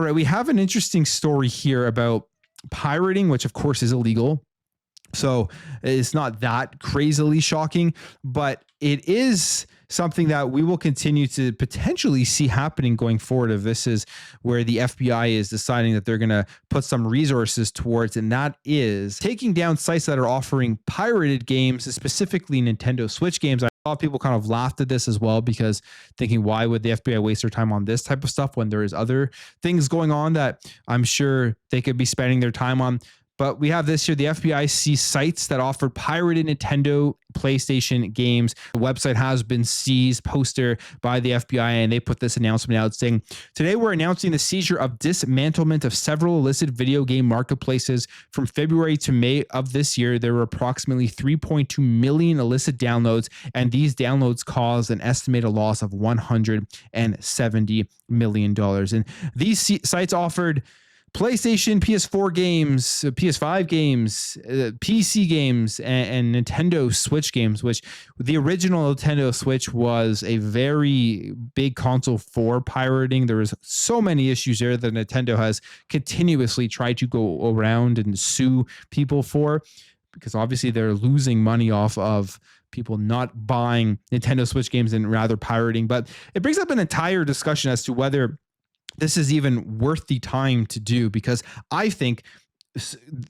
right. We have an interesting story here about pirating, which of course is illegal. So it's not that crazily shocking, but it is something that we will continue to potentially see happening going forward. If this is where the FBI is deciding that they're going to put some resources towards, and that is taking down sites that are offering pirated games, specifically Nintendo Switch games. A lot of people kind of laughed at this as well, because thinking, why would the FBI waste their time on this type of stuff when there is other things going on that I'm sure they could be spending their time on? But we have this here. The FBI sees sites that offer pirated Nintendo PlayStation games. The website has been seized, poster by the FBI, and they put this announcement out saying, today we're announcing the seizure of dismantlement of several illicit video game marketplaces. From February to May of this year, there were approximately 3.2 million illicit downloads, and these downloads caused an estimated loss of $170 million. And these sites offered PlayStation, PS4 games, PS5 games, PC games, and Nintendo Switch games, which the original Nintendo Switch was a very big console for pirating. There was so many issues there that Nintendo has continuously tried to go around and sue people for, because obviously they're losing money off of people not buying Nintendo Switch games and rather pirating. But it brings up an entire discussion as to whether this is even worth the time to do, because I think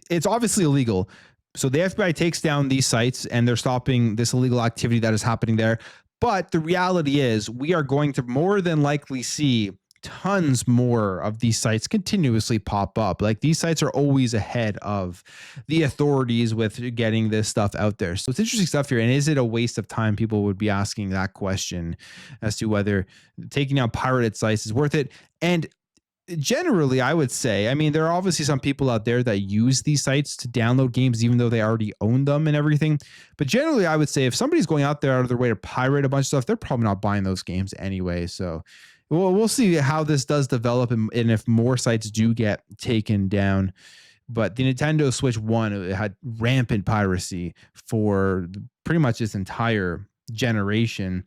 it's obviously illegal. So the FBI takes down these sites and they're stopping this illegal activity that is happening there. But the reality is we are going to more than likely see tons more of these sites continuously pop up. Like, these sites are always ahead of the authorities with getting this stuff out there. So it's interesting stuff here. And is it a waste of time? People would be asking that question as to whether taking down pirated sites is worth it. And generally, I would say, I mean, there are obviously some people out there that use these sites to download games, even though they already own them and everything. But generally, I would say if somebody's going out there out of their way to pirate a bunch of stuff, they're probably not buying those games anyway. So we'll see how this does develop and if more sites do get taken down. But the Nintendo Switch 1, it had rampant piracy for pretty much its entire generation.